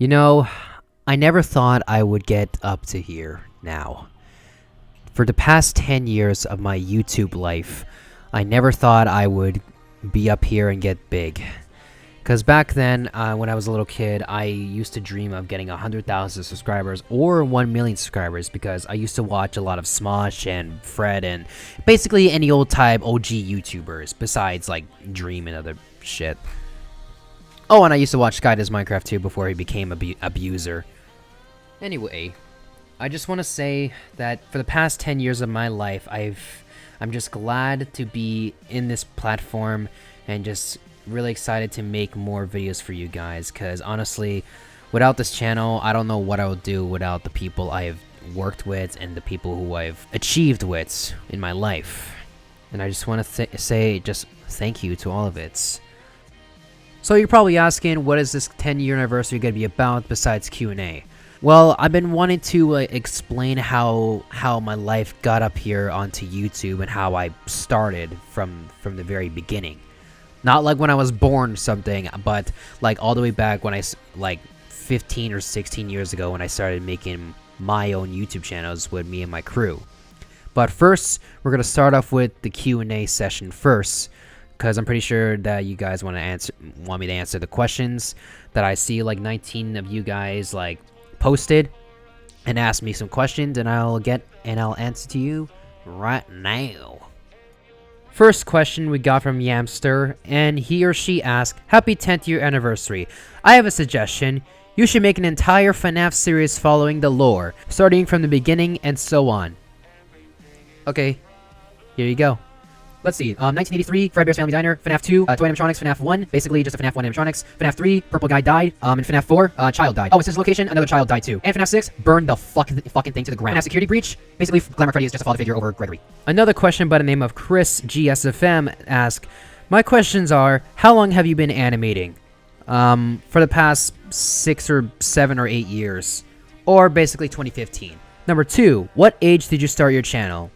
You know, I never thought I would get up to here now. For the past 10 years of my YouTube life, I never thought I would be up here and get big. Because back then, when I was a little kid, I used to dream of getting 100,000 subscribers or 1 million subscribers because I used to watch a lot of Smosh and Fred and basically any old type OG YouTubers besides like Dream and other shit. Oh, and I used to watch Sky Does Minecraft too before he became a abuser. Anyway, I just want to say that for the past 10 years of my life, I'm just glad to be in this platform and just really excited to make more videos for you guys, because honestly, without this channel, I don't know what I would do without the people I've worked with and the people who I've achieved with in my life. And I just want to say just thank you to all of it. So you're probably asking, what is this 10-year anniversary going to be about besides Q&A? Well, I've been wanting to explain how my life got up here onto YouTube and how I started from the very beginning. Not like when I was born or something, but like all the way back when like 15 or 16 years ago when I started making my own YouTube channels with me and my crew. But first, we're going to start off with the Q&A session first, because I'm pretty sure that you guys want me to answer the questions that I see like 19 of you guys like posted and ask me some questions, and I'll answer to you right now. First question we got from Yamster, and he or she asked, Happy 10th year anniversary. I have a suggestion. You should make an entire FNAF series following the lore, starting from the beginning and so on. Okay, here you go. Let's see, 1983, Fredbear's Family Diner, FNAF 2, Toy Animatronics, FNAF 1, basically just a FNAF 1 animatronics, FNAF 3, Purple Guy died, and FNAF 4, child died. Oh, it's his location, another child died too. And FNAF 6, burned the fucking thing to the ground. FNAF Security Breach, basically Glamour Freddy is just a father figure over Gregory. Another question by the name of Chris GSFM asks, my questions are, how long have you been animating? For the past 6 or 7 or 8 years. Or basically 2015. Number 2, what age did you start your channel?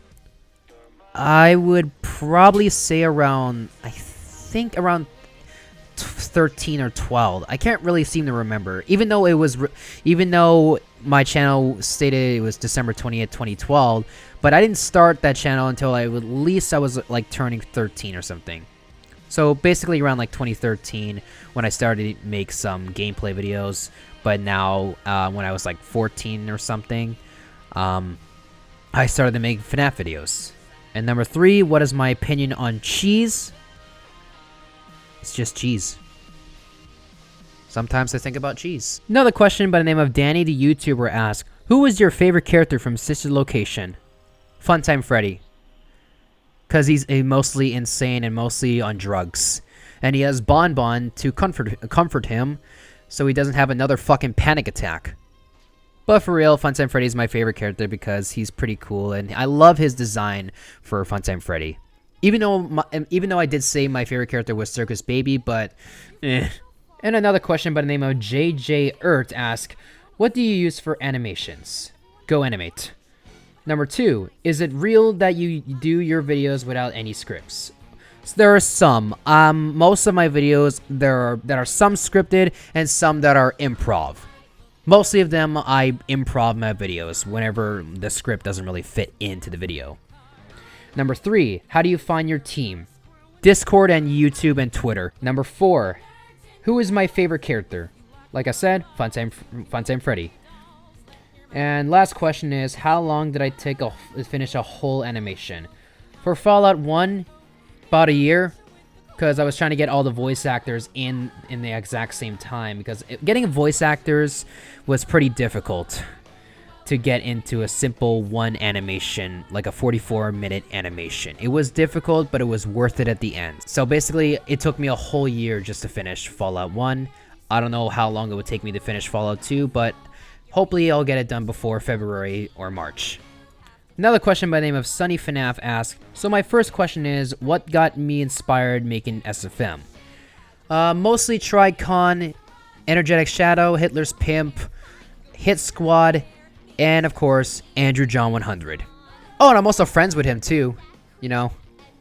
I would probably say around, I think around 13 or 12. I can't really seem to remember. Even though my channel stated it was December 20th, 2012, but I didn't start that channel until at least I was like turning 13 or something. So basically around like 2013 when I started to make some gameplay videos, but now when I was like 14 or something, I started to make FNAF videos. And number 3, what is my opinion on cheese? It's just cheese. Sometimes I think about cheese. Another question by the name of Danny the YouTuber asks, who is your favorite character from Sister Location? Funtime Freddy. Because he's mostly insane and mostly on drugs. And he has Bon Bon to comfort him so he doesn't have another fucking panic attack. But for real, Funtime Freddy is my favorite character because he's pretty cool, and I love his design for Funtime Freddy. Even though I did say my favorite character was Circus Baby, but eh. And another question by the name of JJ Ert asks, what do you use for animations? Go animate. Number 2, is it real that you do your videos without any scripts? So there are some. Most of my videos, there are some scripted and some that are improv. Mostly of them, I improv my videos whenever the script doesn't really fit into the video. Number 3, how do you find your team? Discord and YouTube and Twitter. Number 4, who is my favorite character? Like I said, Funtime Freddy. And last question is, how long did I take to finish a whole animation? For Fallout 1, about a year. Because I was trying to get all the voice actors in the exact same time, because getting voice actors was pretty difficult to get into a simple one animation, like a 44-minute animation. It was difficult, but it was worth it at the end. So basically, it took me a whole year just to finish Fallout 1. I don't know how long it would take me to finish Fallout 2, but hopefully I'll get it done before February or March. Another question by the name of Sunny FNAF asks, so my first question is, what got me inspired making SFM? Mostly Tricon, Energetic Shadow, Hitler's Pimp, Hit Squad, and of course, Andrew John 100. Oh, and I'm also friends with him too, you know.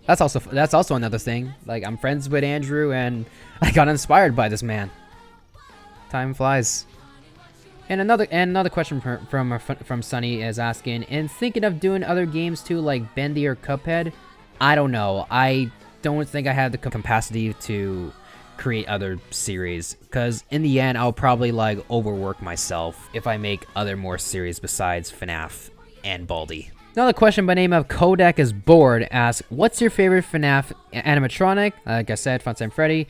That's also another thing. Like, I'm friends with Andrew, and I got inspired by this man. Time flies. And another question from Sunny is asking, and thinking of doing other games too, like Bendy or Cuphead? I don't know. I don't think I have the capacity to create other series, because in the end, I'll probably like overwork myself if I make other more series besides FNAF and Baldi. Another question by name of Kodak is Bored asks, what's your favorite FNAF animatronic? Like I said, Funtime Freddy.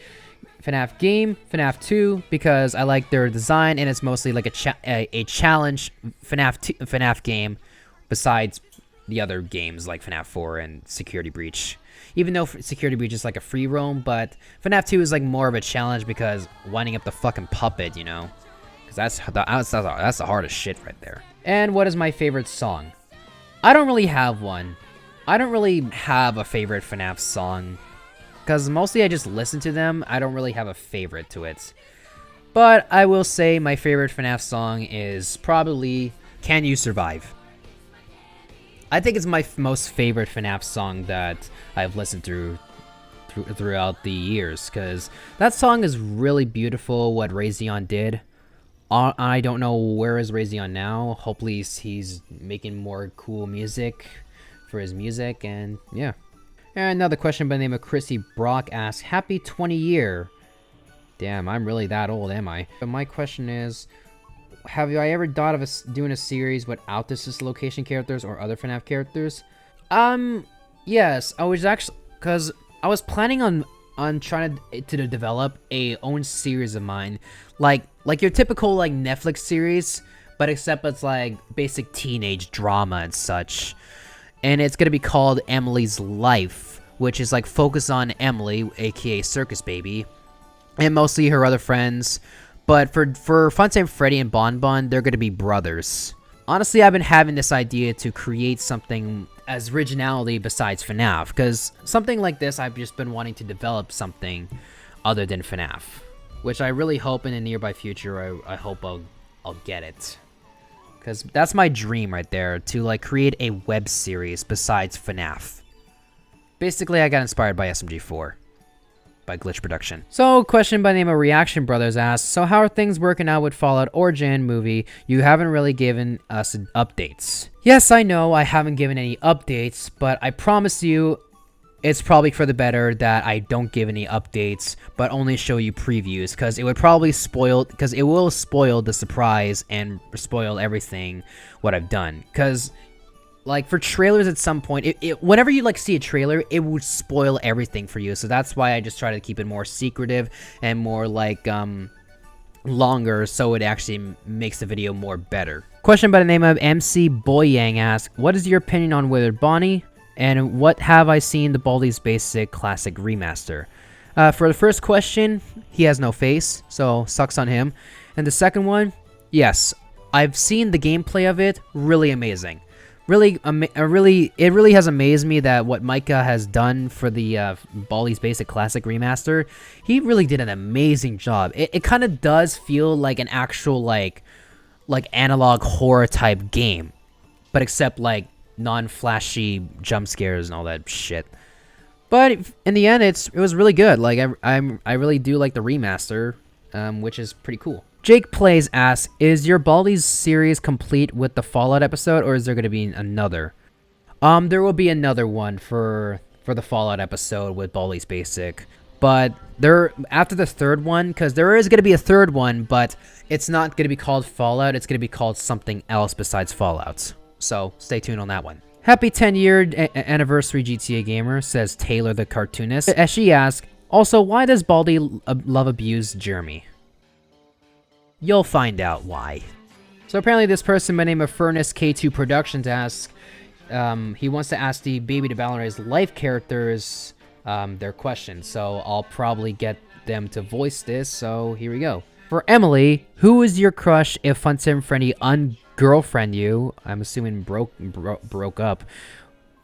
FNAF game, FNAF 2, because I like their design, and it's mostly like a challenge FNAF game, besides the other games like FNAF 4 and Security Breach. Even though Security Breach is like a free roam, but FNAF 2 is like more of a challenge because winding up the fucking puppet, you know? Because that's the hardest shit right there. And what is my favorite song? I don't really have one. I don't really have a favorite FNAF song, because mostly I just listen to them. I don't really have a favorite to it. But I will say my favorite FNAF song is probably Can You Survive? I think it's my most favorite FNAF song that I've listened throughout the years, because that song is really beautiful, what Raytheon did. I don't know where is Raytheon now. Hopefully he's making more cool music for his music, and yeah. And another question by the name of Chrissy Brock asks, happy 20 year. Damn, I'm really that old, am I? But my question is, have I ever thought of doing a series without the location characters or other FNAF characters? Yes, I was actually, because I was planning on trying to develop a own series of mine, like your typical like Netflix series, but except it's like basic teenage drama and such. And it's gonna be called Emily's Life, which is like focused on Emily, aka Circus Baby, and mostly her other friends. But for Funtime Freddy and Bon Bon, they're gonna be brothers. Honestly, I've been having this idea to create something as originality besides FNAF, because something like this, I've just been wanting to develop something other than FNAF, which I really hope in the nearby future, I hope I'll get it. Because that's my dream right there, to like create a web series besides FNAF. Basically, I got inspired by SMG4. By Glitch Production. So, question by the name of Reaction Brothers asks, so how are things working out with Fallout Origin movie? You haven't really given us updates. Yes, I know I haven't given any updates, but I promise you, it's probably for the better that I don't give any updates, but only show you previews, because it would probably it will spoil the surprise and spoil everything what I've done. Because like for trailers at some point, whenever you like see a trailer, it would spoil everything for you. So that's why I just try to keep it more secretive and more like longer, so it actually makes the video more better. Question by the name of MC Boyang asks, what is your opinion on Withered Bonnie? And what have I seen the Baldi's Basic Classic Remaster? For the first question, he has no face, so sucks on him. And the second one, yes, I've seen the gameplay of it, really amazing. It really has amazed me that what Micah has done for the Baldi's Basic Classic Remaster. He really did an amazing job. It kind of does feel like an actual like analog horror type game, but except like non-flashy jump scares and all that shit. But in the end, it was really good. Like I really do like the remaster, which is pretty cool. Jake Plays asks, is your Baldi's series complete with the Fallout episode, or is there going to be another? There will be another one for the Fallout episode with Baldi's Basic. But after the third one, because there is going to be a third one, but it's not going to be called Fallout, it's going to be called something else besides Fallout. So stay tuned on that one. Happy 10-year anniversary GTA Gamer, says Taylor the cartoonist. As she asks, also, why does Baldi love abuse Jeremy? You'll find out why. So apparently this person by the name of Furnace K2 Productions asks, he wants to ask the Baby to Ballerina's life characters their question. So I'll probably get them to voice this, so here we go. For Emily, who is your crush if Funtime Freddy ungirlfriend you? I'm assuming broke up.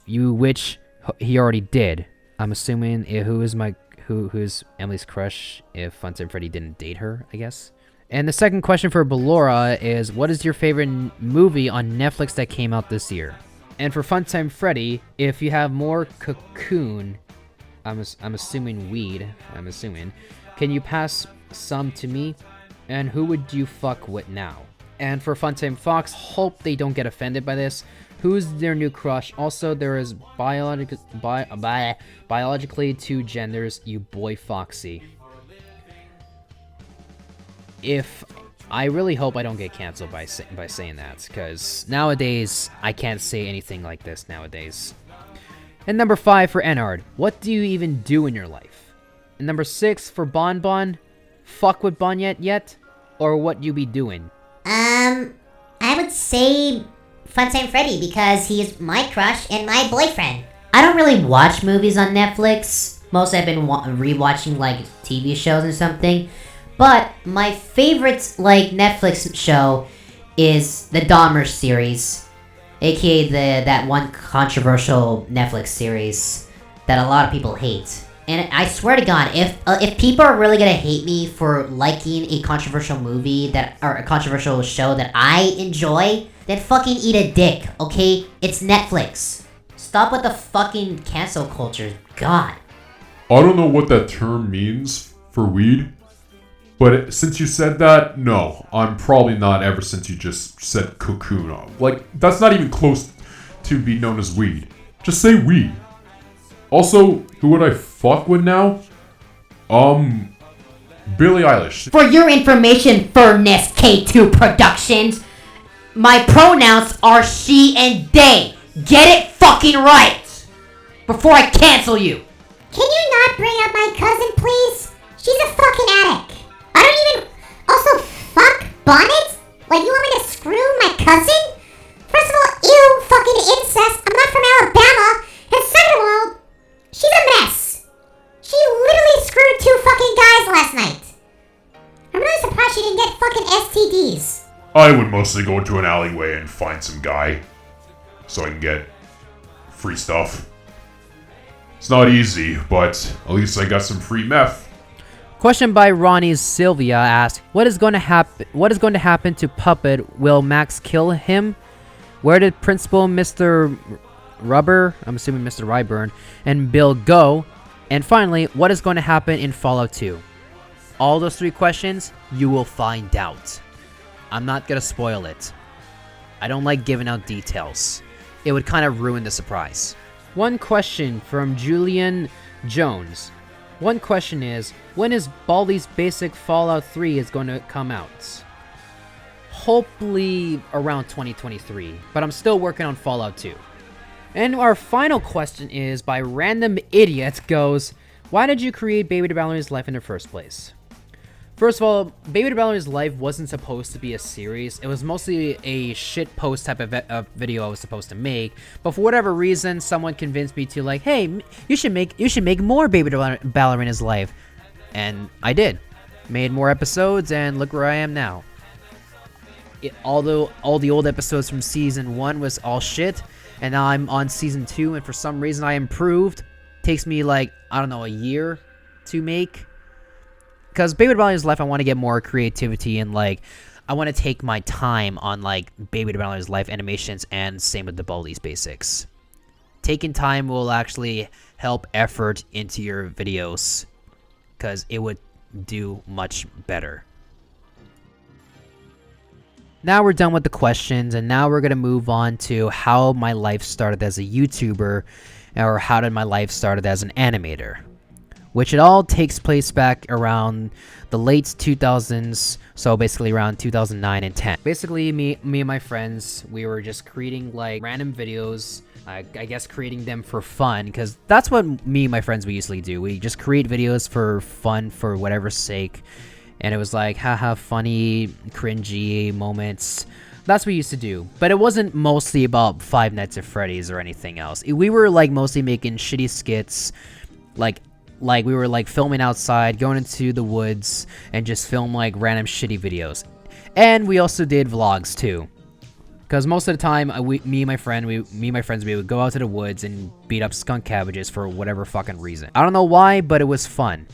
Which he already did. I'm assuming who's Emily's crush if Funtime Freddy didn't date her, I guess. And the second question for Ballora is, what is your favorite movie on Netflix that came out this year? And for Funtime Freddy, if you have more cocoon, I'm assuming weed, can you pass some to me? And who would you fuck with now? And for Funtime Fox, hope they don't get offended by this. Who's their new crush? Also, there is biologically 2 genders, you boy Foxy. I really hope I don't get canceled by saying that, because nowadays, I can't say anything like this nowadays. And number 5 for Enard, what do you even do in your life? And number 6 for Bon Bon, fuck with Bon yet? Or what you be doing? I would say Funtime Freddy because he's my crush and my boyfriend. I don't really watch movies on Netflix. Mostly I've been rewatching like TV shows or something. But my favorite like Netflix show is the Dahmer series, aka that one controversial Netflix series that a lot of people hate. And I swear to God, if people are really gonna hate me for liking a controversial movie or a controversial show that I enjoy, then fucking eat a dick, okay? It's Netflix. Stop with the fucking cancel culture. God. I don't know what that term means for weed, but since you said that, no, I'm probably not ever since you just said cocoon. Like, that's not even close to be known as weed. Just say weed. Also, who would I fuck with now? Billie Eilish. For your information, Furnace K2 Productions, my pronouns are she and they. Get it fucking right! Before I cancel you! Can you not bring up my cousin, please? She's a fucking addict. I don't even... Also, fuck Bonnet? Like, you want me to screw my cousin? First of all, ew, fucking incest. I'm not from Alabama. And second of all, she's a mess. She literally screwed 2 fucking guys last night. I'm really surprised she didn't get fucking STDs. I would mostly go into an alleyway and find some guy so I can get free stuff. It's not easy, but at least I got some free meth. Question by Ronnie Sylvia asked, What is going to happen to Puppet? Will Max kill him? Where did Principal Mr. Rubber, I'm assuming Mr. Ryburn, and Bill go? And finally, what is going to happen in Fallout 2? All those 3 questions, you will find out. I'm not going to spoil it. I don't like giving out details. It would kind of ruin the surprise. One question from Julian Jones. One question is, when is Baldi's Basic Fallout 3 is going to come out? Hopefully around 2023, but I'm still working on Fallout 2. And our final question is by Random Idiot goes, why did you create Baby the Ballerina's Life in the first place? First of all, Baby the Ballerina's Life wasn't supposed to be a series. It was mostly a shitpost type of video I was supposed to make. But for whatever reason, someone convinced me to like, hey, you should make more Baby the Ballerina's Life. And I did. Made more episodes, and look where I am now. Although all the old episodes from Season 1 was all shit, and now I'm on Season 2, and for some reason I improved. Takes me like, I don't know, a year to make. Because Baby the Ballerina's Life, I want to get more creativity and, like, I want to take my time on, like, Baby the Ballerina's Life animations, and same with the Baldi's Basics. Taking time will actually help effort into your videos, because it would do much better. Now we're done with the questions, and now we're going to move on to how my life started as a YouTuber, or how did my life started as an animator. Which it all takes place back around the late 2000s, so basically around 2009 and 10. Basically, me and my friends, we were just creating like random videos, I guess creating them for fun, because that's what me and my friends we usually do. We just create videos for fun, for whatever sake, and it was like, haha, funny, cringy moments. That's what we used to do, but it wasn't mostly about Five Nights at Freddy's or anything else. We were like mostly making shitty skits, like we were like filming outside, going into the woods, and just film like random shitty videos. And we also did vlogs too, because most of the time, me and my friends, we would go out to the woods and beat up skunk cabbages for whatever fucking reason. I don't know why, but it was fun,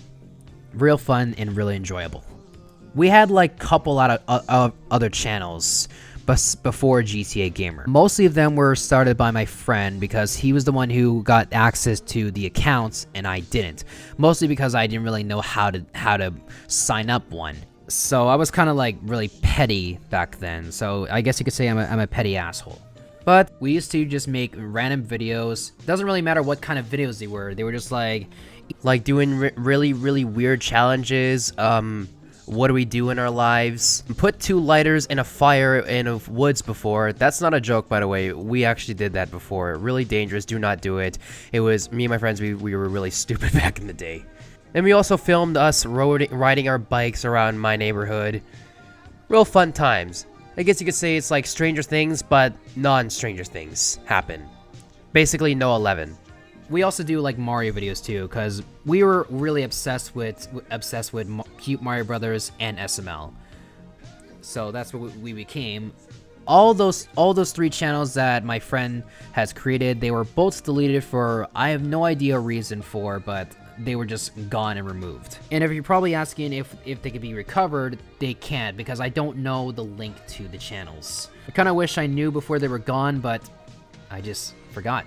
real fun and really enjoyable. We had like couple out of other channels before GTA Gamer. Mostly of them were started by my friend because he was the one who got access to the accounts and I didn't. Mostly because I didn't really know how to sign up one. So I was kind of like really petty back then. So I guess you could say I'm a petty asshole. But we used to just make random videos. Doesn't really matter what kind of videos they were. They were just like doing really weird challenges. What do we do in our lives? Put 2 lighters in a fire in a woods before. That's not a joke, by the way. We actually did that before. Really dangerous. Do not do it. It was me and my friends. We were really stupid back in the day. And we also filmed us riding our bikes around my neighborhood. Real fun times. I guess you could say it's like Stranger Things, but non-Stranger Things happen. Basically, no 11. We also do like Mario videos too, because we were really obsessed with Cute Mario Brothers and SML. So that's what we became. All those 3 channels that my friend has created, they were both deleted for I have no idea reason for, but they were just gone and removed. And if you're probably asking if they could be recovered, they can't, because I don't know the link to the channels. I kind of wish I knew before they were gone, but I just forgot.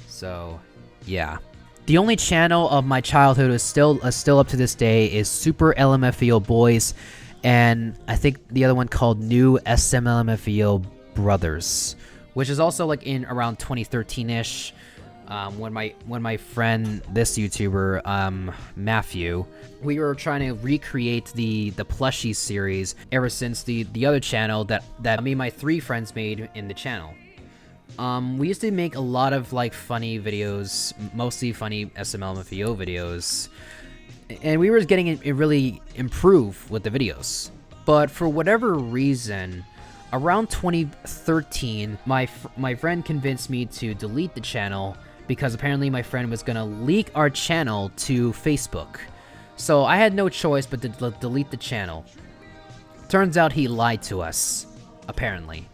So, yeah. The only channel of my childhood is still up to this day is Super LMFAO Boys, and I think the other one called New SMLMFAO Brothers, which is also like in around 2013-ish. When my friend, this YouTuber, Matthew, we were trying to recreate the plushie series ever since the other channel that me and my 3 friends made in the channel. We used to make a lot of like funny videos, mostly funny SMLMFAO videos, and we were getting it really improve with the videos. But for whatever reason, around 2013, my friend convinced me to delete the channel, because apparently my friend was gonna leak our channel to Facebook. So I had no choice but to delete the channel. Turns out he lied to us, apparently.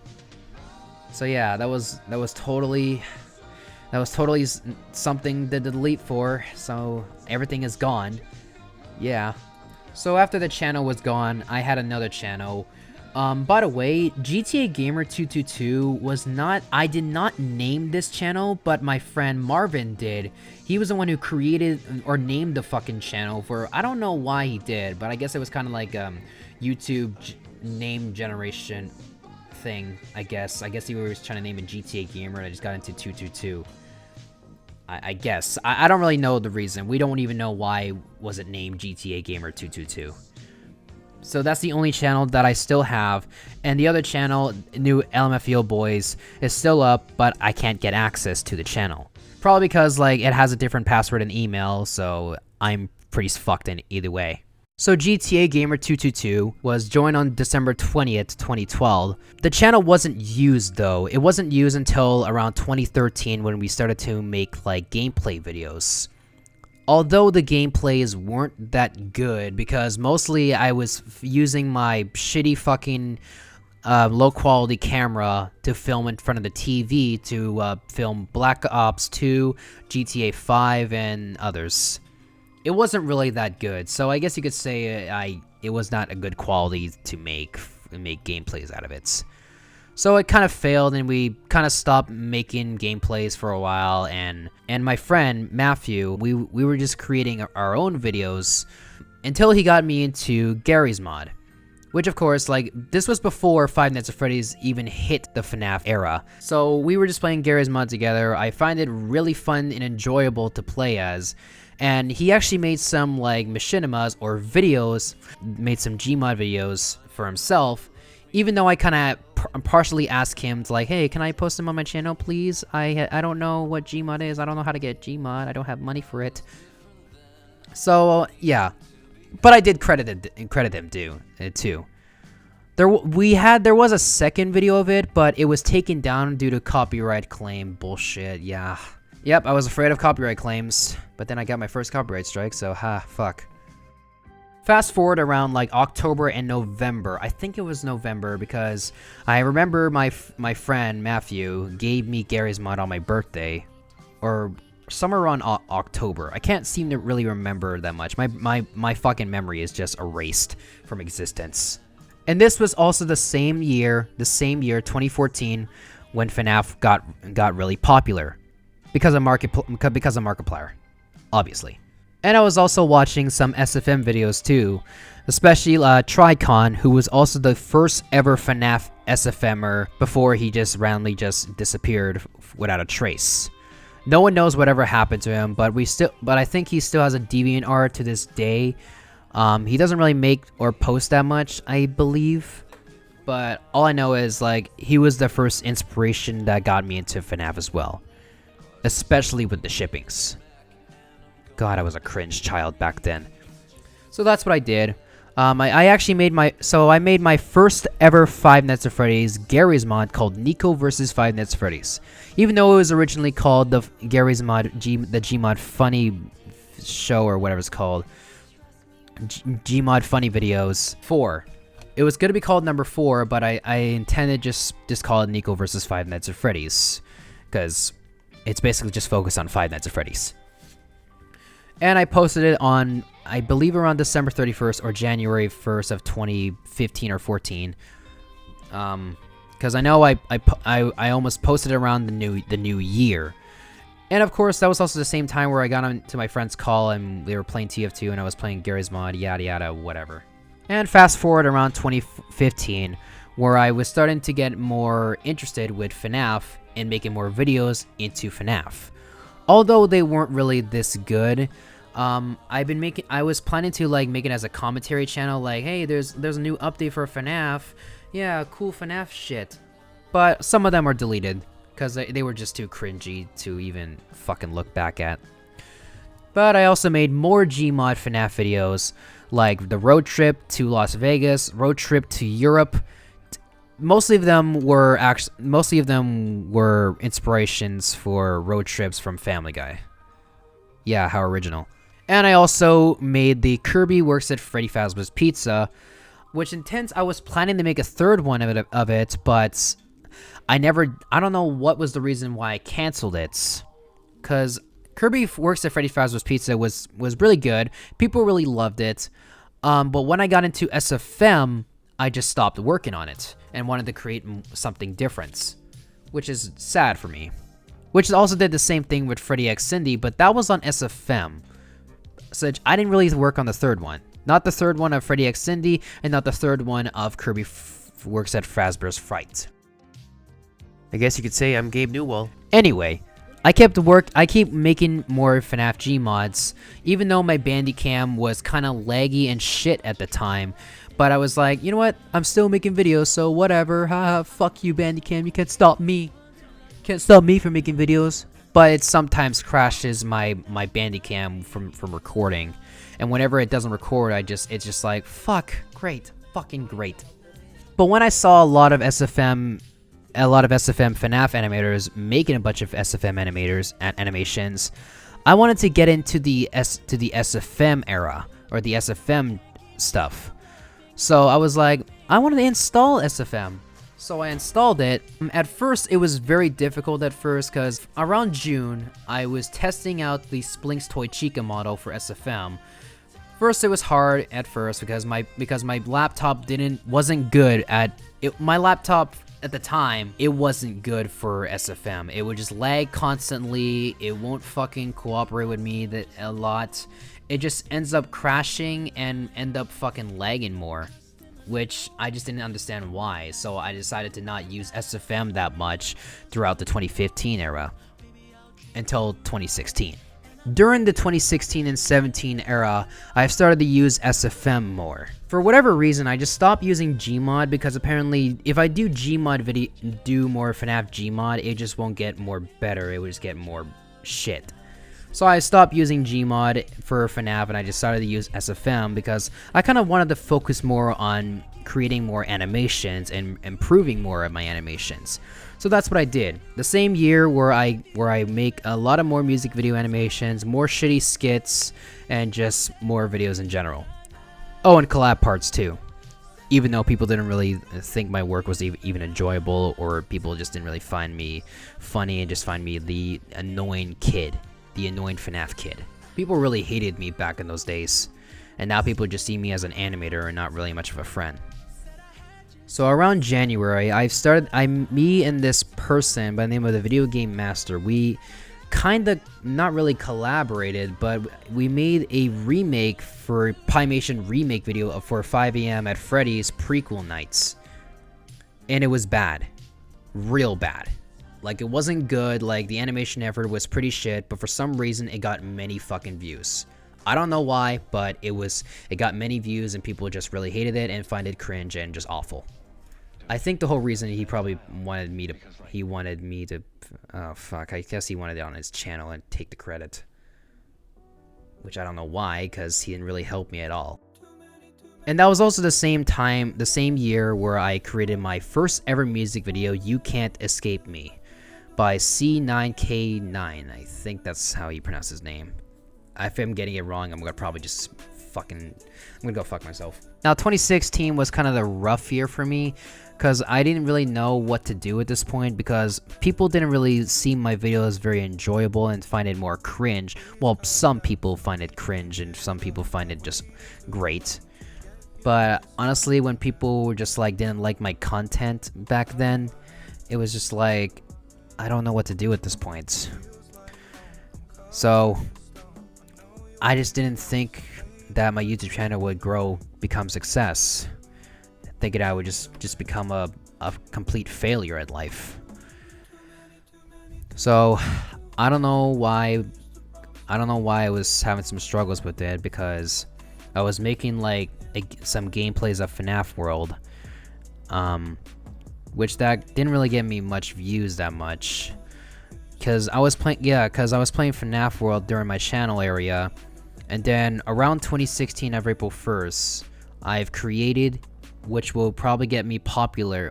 So yeah, that was totally something to delete for. So everything is gone. Yeah. So after the channel was gone, I had another channel. By the way, GTA Gamer 222 was not, I did not name this channel, but my friend Marvin did. He was the one who created or named the fucking channel for, I don't know why he did, but I guess it was kind of like YouTube name generation thing, I guess. I guess he was trying to name it GTA Gamer and I just got into 222. I guess. I don't really know the reason. We don't even know why was it named GTA Gamer 222. So that's the only channel that I still have, and the other channel, New LMFAO Boys, is still up, but I can't get access to the channel. Probably because like it has a different password and email, so I'm pretty fucked in either way. So GTA Gamer 222 was joined on December 20th, 2012. The channel wasn't used though. It wasn't used until around 2013 when we started to make like gameplay videos. Although the gameplays weren't that good, because mostly I was using my shitty fucking low quality camera to film in front of the TV to film Black Ops 2, GTA 5, and others. It wasn't really that good, so I guess you could say it was not a good quality to make gameplays out of it. So it kind of failed, and we kind of stopped making gameplays for a while, and my friend, Matthew, we were just creating our own videos until he got me into Garry's Mod. Which, of course, like, this was before Five Nights at Freddy's even hit the FNAF era. So we were just playing Garry's Mod together. I find it really fun and enjoyable to play as. And he actually made some, like, machinimas or videos, made some Gmod videos for himself. Even though I kind of partially asked him to like, hey, can I post them on my channel, please? I don't know what Gmod is. I don't know how to get Gmod. I don't have money for it. So yeah, but I did credit him too. There was a second video of it, but it was taken down due to copyright claim bullshit. Yeah. Yep, I was afraid of copyright claims, but then I got my first copyright strike. So fuck. Fast forward around like October and November. I think it was November because I remember my friend Matthew gave me Garry's Mod on my birthday, or somewhere around October. I can't seem to really remember that much. My fucking memory is just erased from existence. And this was also the same year, 2014, when FNAF got really popular because of Markiplier, obviously. And I was also watching some SFM videos too, especially Tricon, who was also the first ever FNAF SFMer before he just randomly just disappeared without a trace. No one knows whatever happened to him, but I think he still has a DeviantArt to this day. He doesn't really make or post that much, I believe. But all I know is, like, he was the first inspiration that got me into FNAF as well. Especially with the shippings. God, I was a cringe child back then. So that's what I did. I actually made my first ever Five Nights at Freddy's Gary's mod called Nico vs Five Nights at Freddy's. Even though it was originally called the Gary's mod, the Gmod Funny Show or whatever it's called. Gmod Funny Videos 4. It was going to be called number 4, but I intended just call it Nico vs Five Nights at Freddy's, because it's basically just focused on Five Nights at Freddy's. And I posted it on, I believe, around December 31st or January 1st of 2015 or 14. Because I know I almost posted it around the new year. And of course, that was also the same time where I got onto my friend's call and they were playing TF2 and I was playing Gary's mod, yada yada, whatever. And fast forward around 2015, where I was starting to get more interested with FNAF and making more videos into FNAF. Although they weren't really this good, I was planning to like make it as a commentary channel, like, hey, there's a new update for FNAF, yeah, cool FNAF shit. But some of them are deleted because they were just too cringy to even fucking look back at. But I also made more Gmod FNAF videos, like the road trip to Las Vegas, road trip to Europe. Mostly of them were inspirations for road trips from Family Guy. Yeah, how original. And I also made the Kirby Works at Freddy Fazbear's Pizza, which I was planning to make a third one of it, but I don't know what was the reason why I canceled it. Cause Kirby Works at Freddy Fazbear's Pizza was really good. People really loved it. But when I got into SFM, I just stopped working on it and wanted to create something different, which is sad for me. Which also did the same thing with Freddy X Cindy, but that was on SFM. So I didn't really work on the third one. Not the third one of Freddy X Cindy, and not the third one of Kirby Works at Fazbear's Fright. I guess you could say I'm Gabe Newell. Anyway, I keep making more FNAF G mods, even though my Bandicam was kinda laggy and shit at the time. But I was like, you know what? I'm still making videos, so whatever. Haha, fuck you, Bandicam. You can't stop me. You can't stop me from making videos. But it sometimes crashes my Bandicam from recording. And whenever it doesn't record, it's just like, fuck, great. Fucking great. But when I saw a lot of SFM FNAF animators making a bunch of SFM animations, I wanted to get into the SFM era, or the SFM stuff. So I was like, I wanted to install SFM. So I installed it. At first, it was very difficult because around June, I was testing out the Splinks Toy Chica model for SFM. First, it was hard at first because my laptop wasn't good at it. My laptop at the time, it wasn't good for SFM. It would just lag constantly. It won't fucking cooperate with me a lot. It just ends up crashing and end up fucking lagging more, which I just didn't understand why. So I decided to not use SFM that much throughout the 2015 era until 2016. During the 2016 and 17 era, I've started to use SFM more. For whatever reason, I just stopped using Gmod because apparently if I do more FNAF Gmod, it just won't get more better, it would just get more shit. So I stopped using Gmod for FNAF and I just started to use SFM because I kind of wanted to focus more on creating more animations and improving more of my animations. So that's what I did. The same year where I make a lot of more music video animations, more shitty skits, and just more videos in general. Oh, and collab parts too. Even though people didn't really think my work was even enjoyable, or people just didn't really find me funny and just find me the annoying kid. The annoying FNAF kid. People really hated me back in those days. And now people just see me as an animator and not really much of a friend. So around January, me and this person by the name of the Video Game Master, we kinda not really collaborated, but we made a remake for Pymation remake video for 5 AM at Freddy's prequel nights. And it was bad. Real bad. Like, it wasn't good, like, the animation effort was pretty shit, but for some reason, it got many fucking views. I don't know why, but it got many views, and people just really hated it and find it cringe and just awful. I think the whole reason he probably wanted me to, oh fuck, I guess he wanted it on his channel and take the credit. Which I don't know why, because he didn't really help me at all. And that was also the same year where I created my first ever music video, You Can't Escape Me, by C9K9. I think that's how you pronounce his name. If I'm getting it wrong, I'm gonna probably just I'm gonna go fuck myself. Now, 2016 was kind of the rough year for me, because I didn't really know what to do at this point, because people didn't really see my videos very enjoyable and find it more cringe. Well, some people find it cringe, and some people find it just great. But honestly, when people were just like didn't like my content back then, it was just like, I don't know what to do at this point. So I just didn't think that my YouTube channel would become success. Thinking I would just become a complete failure at life. So I don't know why I was having some struggles with it, because I was making like some gameplays of FNAF World, which that didn't really get me much views that much, because I was playing FNAF World during my channel area, and then around 2016 of April 1st, I've created, which will probably get me popular,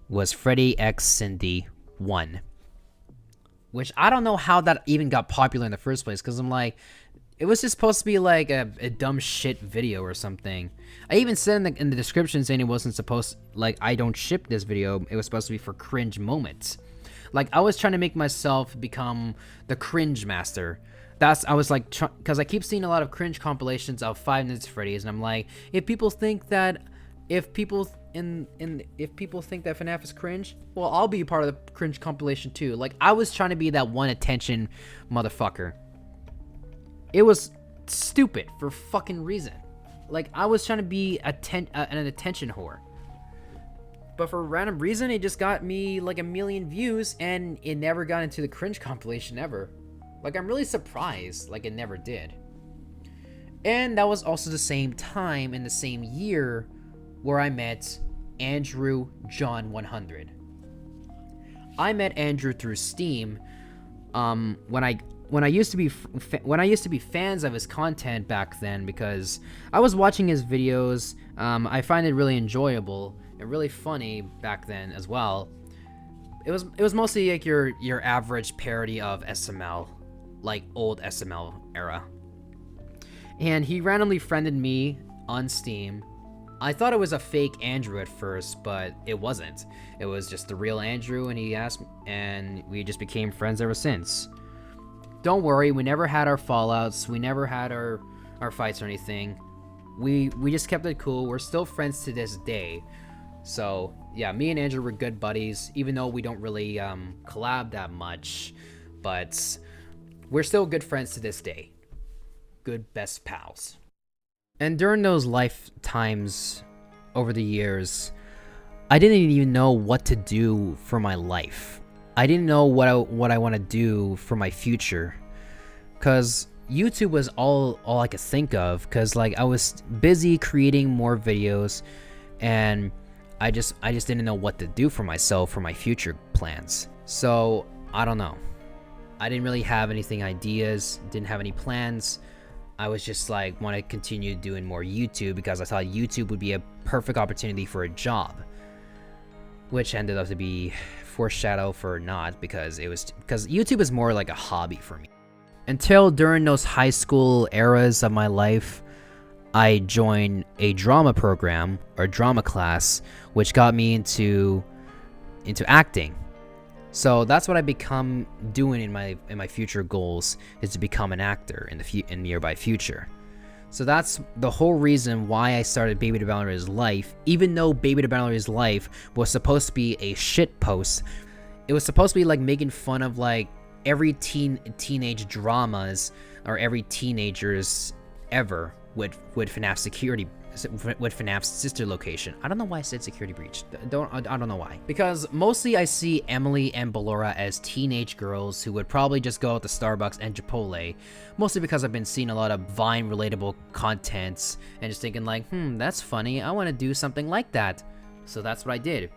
was Freddy X Cindy 1. Which I don't know how that even got popular in the first place, because I'm like, it was just supposed to be like a dumb shit video or something. I even said in the description saying it wasn't supposed, like, I don't ship this video, it was supposed to be for cringe moments. Like, I was trying to make myself become the cringe master. I was like, because I keep seeing a lot of cringe compilations of 5 Nights at Freddy's, and I'm like, if people think that FNAF is cringe, well, I'll be a part of the cringe compilation too. Like, I was trying to be that one attention motherfucker. It was stupid for fucking reason. Like, I was trying to be an attention whore. But for a random reason, it just got me like 1 million views, and it never got into the cringe compilation ever. Like, I'm really surprised, like, it never did. And that was also the same time in the same year where I met Andrew John 100. I met Andrew through Steam. When I used to be fans of his content back then, because I was watching his videos. I find it really enjoyable and really funny back then as well. It was mostly like your average parody of SML, like old SML era. And he randomly friended me on Steam. I thought it was a fake Andrew at first, but it wasn't. It was just the real Andrew, and he asked, and we just became friends ever since. Don't worry, we never had our fallouts, we never had our fights or anything. We just kept it cool. We're still friends to this day. So yeah, me and Andrew were good buddies, even though we don't really collab that much, but we're still good friends to this day. Good best pals. And during those lifetimes over the years, I didn't even know what to do for my life. I didn't know what I want to do for my future, because YouTube was all I could think of, because like I was busy creating more videos, and I just didn't know what to do for myself for my future plans. So I don't know. I didn't really have anything ideas, didn't have any plans. I was just like, want to continue doing more YouTube, because I thought YouTube would be a perfect opportunity for a job, which ended up to be foreshadow for not, because YouTube is more like a hobby for me. Until during those high school eras of my life, I joined a drama program or drama class, which got me into acting. So that's what I become doing in my future goals, is to become an actor in the nearby future. So that's the whole reason why I started BTBL Life, even though BTBL Life was supposed to be a shitpost. it was supposed to be like making fun of like every teenage dramas or every teenagers ever with FNAF security, with FNAF's sister location. I don't know why I said security breach. I don't know why. Because mostly I see Emily and Ballora as teenage girls who would probably just go out to Starbucks and Chipotle. Mostly because I've been seeing a lot of Vine relatable contents and just thinking like, that's funny. I want to do something like that. So that's what I did.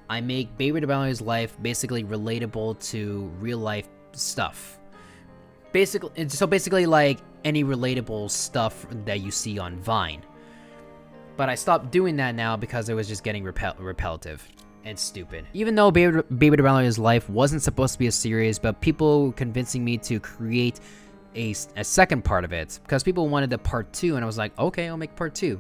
I make BTBL's life basically relatable to real life stuff. Basically like any relatable stuff that you see on Vine. But I stopped doing that now because it was just getting repetitive and stupid. Even though BTBL's life wasn't supposed to be a series, but people convincing me to create a second part of it because people wanted a part 2, and I was like, okay, I'll make part 2.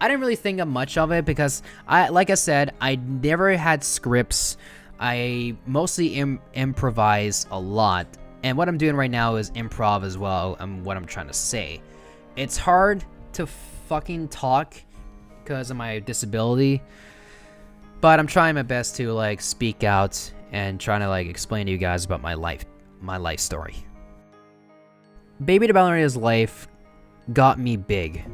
I didn't really think of much of it because like I said, I never had scripts. I mostly improvise a lot, and what I'm doing right now is improv as well. What I'm trying to say, it's hard to fucking talk because of my disability, but I'm trying my best to like speak out and trying to like explain to you guys about my life story. BTBL's life got me big.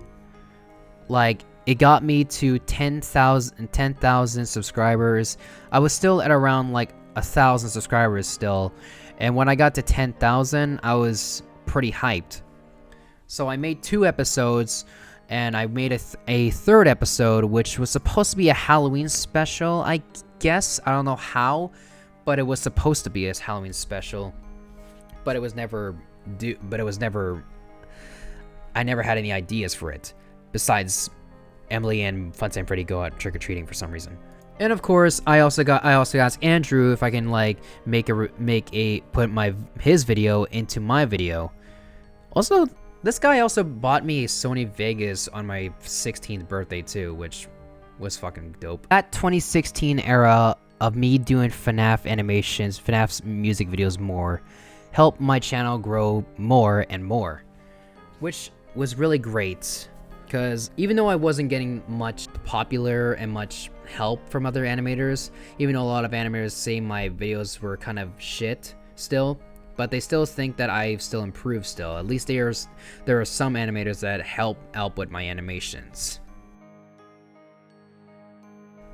Like, it got me to 10,000 subscribers. I was still at around like 1,000 subscribers still, and when I got to 10,000, I was pretty hyped. So I made 2 episodes, and I made a third episode, which was supposed to be a Halloween special, I guess. I don't know how, but it was supposed to be a Halloween special, but it was never I never had any ideas for it besides Emily and Funtime Freddy go out trick-or-treating for some reason. And of course, I also asked Andrew if I can like put his video into my video. Also, this guy also bought me a Sony Vegas on my 16th birthday too, which was fucking dope. That 2016 era of me doing FNAF animations, FNAF's music videos more, helped my channel grow more and more, which was really great. Because even though I wasn't getting much popular and much help from other animators, even though a lot of animators say my videos were kind of shit still, but they still think that I've still improved still. At least there are some animators that help out with my animations.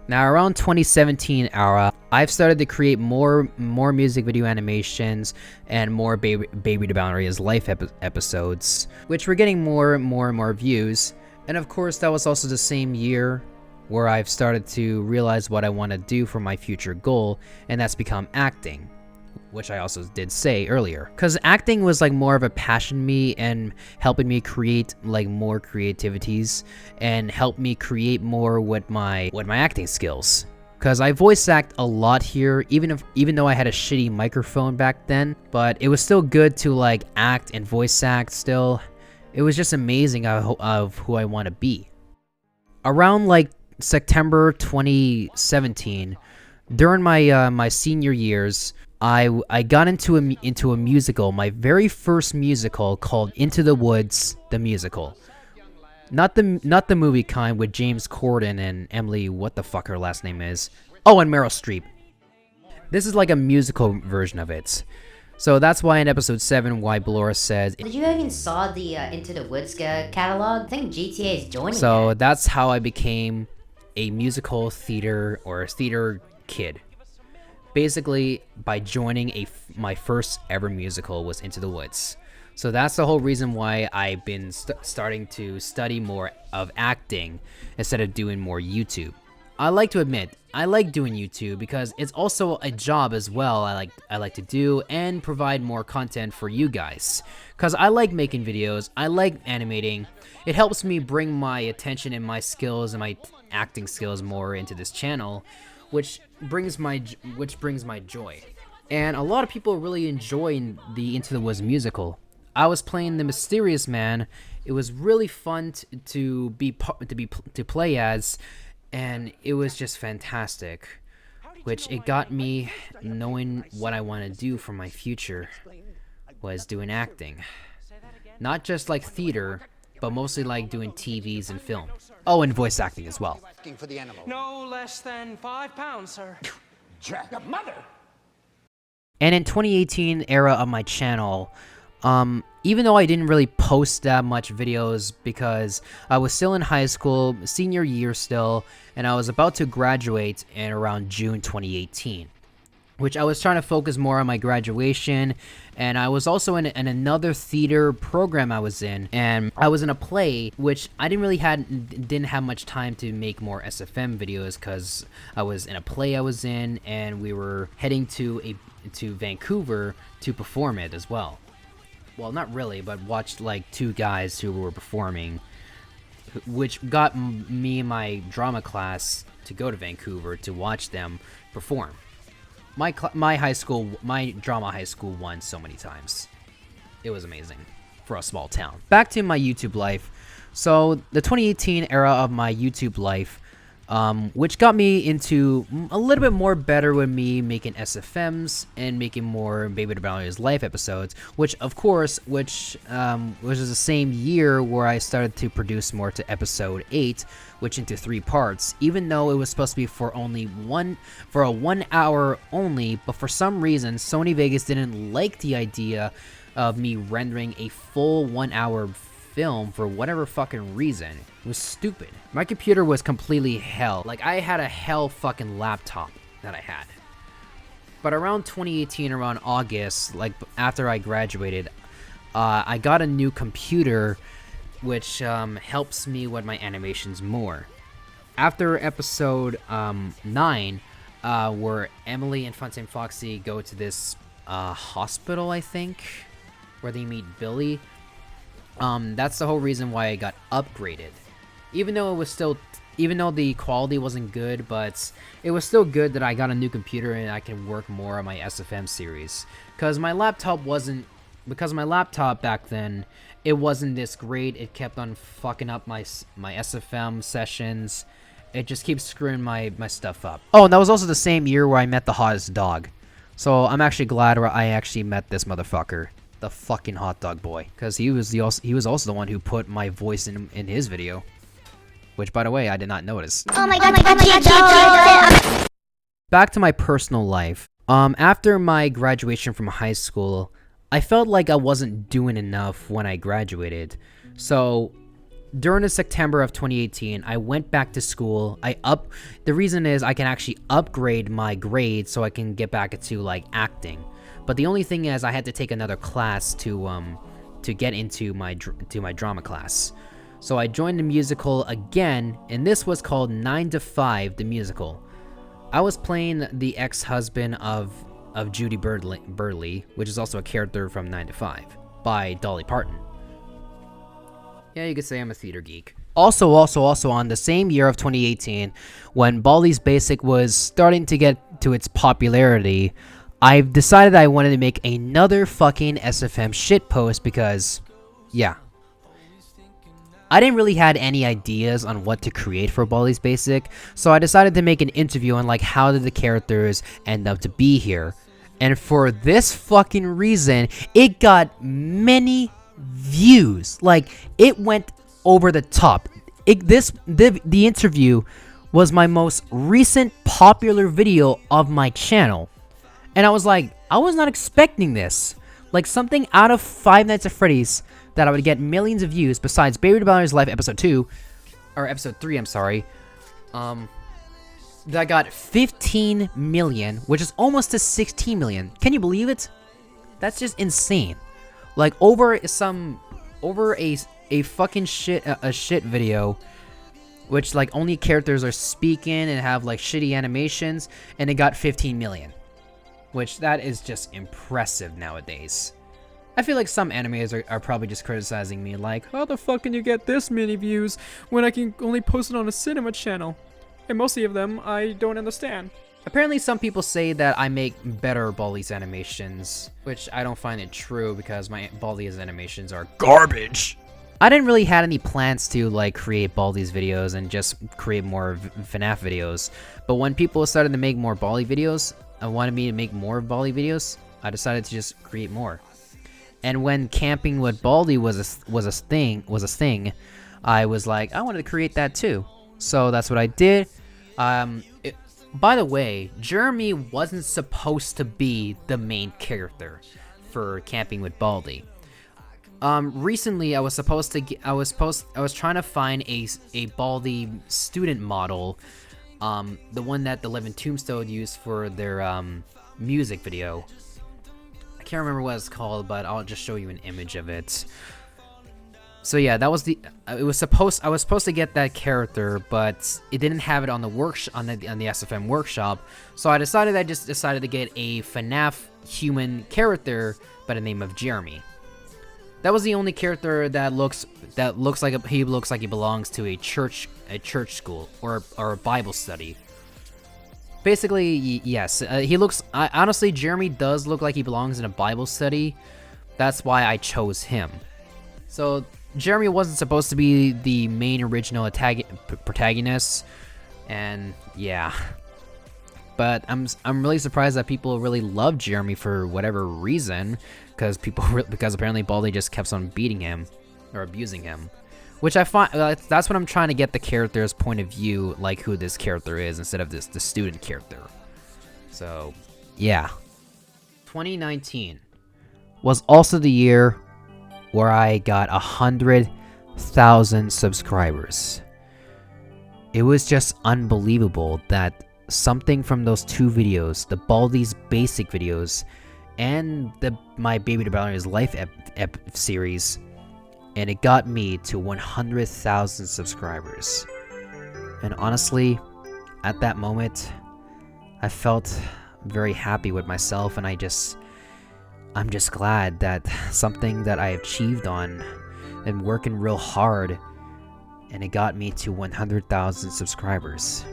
Now around 2017 era, I've started to create more music video animations and more BTBL's life episodes, which were getting more and more views. And of course, that was also the same year where I've started to realize what I want to do for my future goal, and that's become acting, which I also did say earlier. Because acting was like more of a passion to me and helping me create like more creativities and help me create more with my acting skills. Because I voice act a lot here, even though I had a shitty microphone back then, but it was still good to like act and voice act still. It was just amazing of who I want to be. Around like September 2017, during my senior years, I got into a musical, my very first musical called Into the Woods, the musical. Not the movie kind with James Corden and Emily, what the fuck her last name is. Oh, and Meryl Streep. This is like a musical version of it. So that's why in episode 7, why Ballora says... Did you even saw the Into the Woods catalog? I think GTA is joining So that's how I became a musical theater or a theater kid. Basically, by joining my first ever musical was Into the Woods. So that's the whole reason why I've been starting to study more of acting instead of doing more YouTube. I like to admit, I like doing YouTube because it's also a job as well I like to do and provide more content for you guys. Because I like making videos, I like animating. It helps me bring my attention and my skills and my acting skills more into this channel, which brings my joy. And a lot of people really enjoy the Into the Woods musical. I was playing the mysterious man. It was really fun to play as, and it was just fantastic. Which it got me knowing what I want to do for my future was doing acting. Not just like theater, but mostly like doing TVs and film. Oh, and voice acting as well. No less than £5, sir. Jack, mother! And in 2018 era of my channel, even though I didn't really post that much videos because I was still in high school, senior year still, and I was about to graduate in around June 2018. Which I was trying to focus more on my graduation, and I was also in another theater program I was in, and I was in a play, which I didn't have much time to make more SFM videos because I was in a play I was in, and we were heading to Vancouver to perform it as well. Well, not really, but watched like 2 guys who were performing, which got me and my drama class to go to Vancouver to watch them perform. My drama high school won so many times. It was amazing for a small town. Back to my YouTube life. So the 2018 era of my YouTube life, which got me into a little bit more better with me making SFMs and making more BTBL's life episodes, which is the same year where I started to produce more to episode 8, which into 3 parts, even though it was supposed to be for a 1 hour only, but for some reason Sony Vegas didn't like the idea of me rendering a full 1 hour film for whatever fucking reason. It was stupid. My computer was completely hell. Like, I had a hell fucking laptop that I had. But around 2018, around August, like after I graduated, I got a new computer which helps me with my animations more. After episode 9, where Emily and Funtime Foxy go to this hospital, I think, where they meet Billy, that's the whole reason why I got upgraded. Even though the quality wasn't good, but it was still good that I got a new computer and I can work more on my SFM series. Because my laptop back then, it wasn't this great. It kept on fucking up my SFM sessions. It just keeps screwing my stuff up. Oh, and that was also the same year where I met the hottest dog. So I'm actually glad I actually met this motherfucker. The fucking hot dog boy. Because he was also the one who put my voice in his video. Which, by the way, I did not notice. Oh my god, Back to my personal life. After my graduation from high school, I felt like I wasn't doing enough when I graduated. So, during the September of 2018, I went back to school. The reason is I can actually upgrade my grades so I can get back into, like, acting. But the only thing is I had to take another class to get into my drama class. So I joined the musical again, and this was called 9 to 5, the musical. I was playing the ex-husband of Judy Burley, which is also a character from 9 to 5, by Dolly Parton. Yeah, you could say I'm a theater geek. Also on the same year of 2018, when Baldi's Basic was starting to get to its popularity, I decided I wanted to make another fucking SFM shitpost because, yeah. I didn't really had any ideas on what to create for Baldi's Basic, so I decided to make an interview on like how did the characters end up to be here. And for this fucking reason, it got many views. Like, it went over the top. The interview was my most recent popular video of my channel. And I was like, I was not expecting this. Like, something out of Five Nights at Freddy's that I would get millions of views besides BTBL's Life episode 2, or episode 3, I'm sorry. That got 15 million, which is almost to 16 million. Can you believe it? That's just insane. Like, over a fucking shit video, which like only characters are speaking and have like shitty animations, and it got 15 million. Which that is just impressive nowadays. I feel like some animators are probably just criticizing me like, how the fuck can you get this many views when I can only post it on a cinema channel? And mostly of them, I don't understand. Apparently some people say that I make better Baldi's animations, which I don't find it true because my Baldi's animations are garbage. I didn't really had any plans to like create Baldi's videos and just create more FNAF videos, but when people started to make more Baldi videos, and wanted me to make more Baldi videos, I decided to just create more. And when camping with Baldi was a thing, I was like, I wanted to create that too. So that's what I did. By the way, Jeremy wasn't supposed to be the main character for Camping with Baldi. Recently I was trying to find a Baldi student model, the one that the Living Tombstone used for their music video. I can't remember what it's called, but I'll just show you an image of it. So yeah, that was I was supposed to get that character, but it didn't have it on the on the SFM workshop. So I just decided to get a FNAF human character by the name of Jeremy. That was the only character that looks like he belongs to a church school or a Bible study. Basically, yes, he looks. Honestly, Jeremy does look like he belongs in a Bible study. That's why I chose him. So Jeremy wasn't supposed to be the main original protagonist, and yeah. But I'm really surprised that people really love Jeremy for whatever reason, because apparently Baldi just kept on beating him or abusing him, which I find that's what I'm trying to get the character's point of view, like who this character is instead of the student character. So yeah, 2019 was also the year where I got 100,000 subscribers. It was just unbelievable that something from those two videos, the Baldi's basic videos and my Baby the Ballerina's life series, and it got me to 100,000 subscribers. And honestly, at that moment, I felt very happy with myself, and I'm just glad that something that I achieved on and working real hard, and it got me to 100,000 subscribers.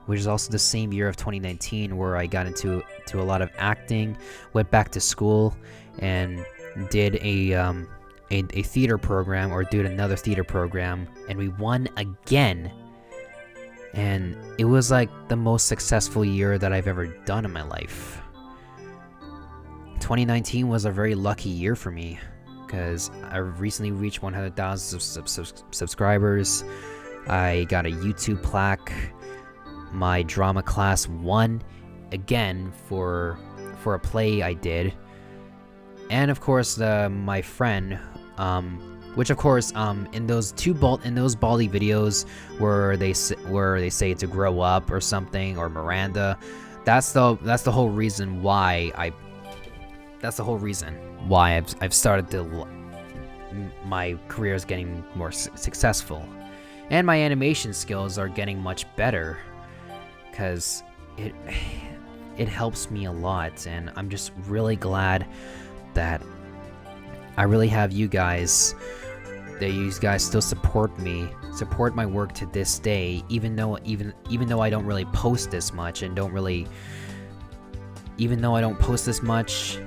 Which is also the same year of 2019 where I got into a lot of acting, went back to school, and did a theater program, or did another theater program, and we won again. And it was like the most successful year that I've ever done in my life. 2019 was a very lucky year for me, because I recently reached 100,000 subscribers. I got a YouTube plaque. My drama class won again for a play I did, and of course my friend, which of course in those Baldi videos where they say to grow up or something, or Miranda, that's the whole reason why I've started to my career is getting more successful, and my animation skills are getting much better. Because it helps me a lot, and I'm just really glad that I really have you guys, that you guys still support my work to this day, even though I don't really post this much, and even though I don't post this much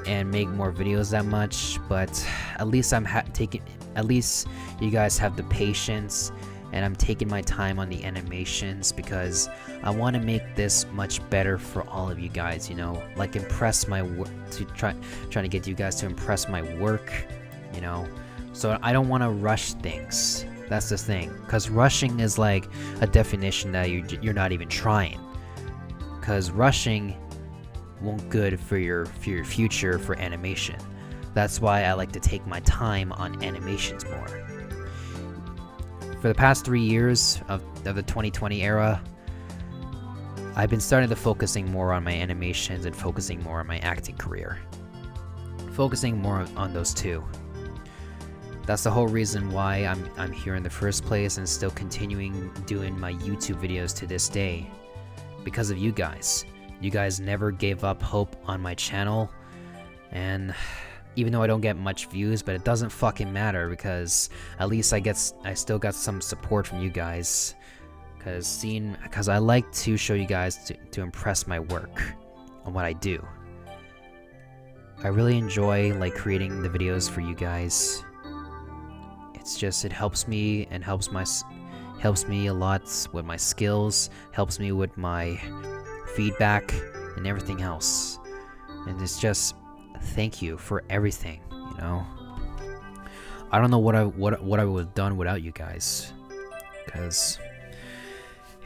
and make more videos that much, but at least at least you guys have the patience. And I'm taking my time on the animations because I want to make this much better for all of you guys, like impress my work, trying to get you guys to impress my work, so I don't want to rush things. That's the thing, because rushing is like a definition that you're not even trying, because rushing won't good for your future for animation. That's why I like to take my time on animations more. For the past 3 years of the 2020 era, I've been starting to focusing more on my animations and focusing more on my acting career. Focusing more on those two. That's the whole reason why I'm here in the first place and still continuing doing my YouTube videos to this day. Because of you guys. You guys never gave up hope on my channel, and even though I don't get much views, but it doesn't fucking matter, because at least I still got some support from you guys, because I like to show you guys to impress my work on what I do. I really enjoy creating the videos for you guys. It's just, it helps me and helps me a lot with my skills, helps me with my feedback and everything else. And it's just, thank you for everything, I don't know what I would have done without you guys, because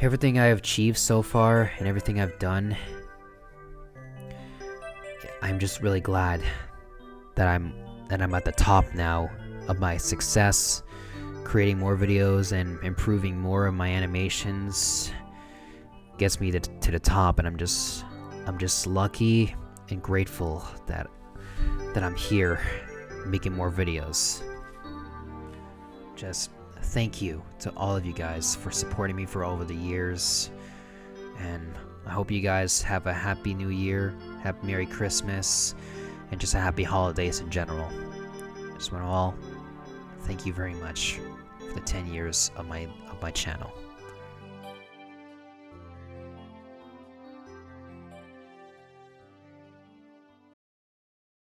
everything I have achieved so far and everything I've done, I'm just really glad that I'm at the top now of my success, creating more videos and improving more of my animations gets me to the top, and I'm just lucky and grateful that I'm here making more videos. Just thank you to all of you guys for supporting me for over the years, and I hope you guys have a happy new year, happy Merry Christmas, and just a happy holidays in general. Just want to all thank you very much for the 10 years of my channel.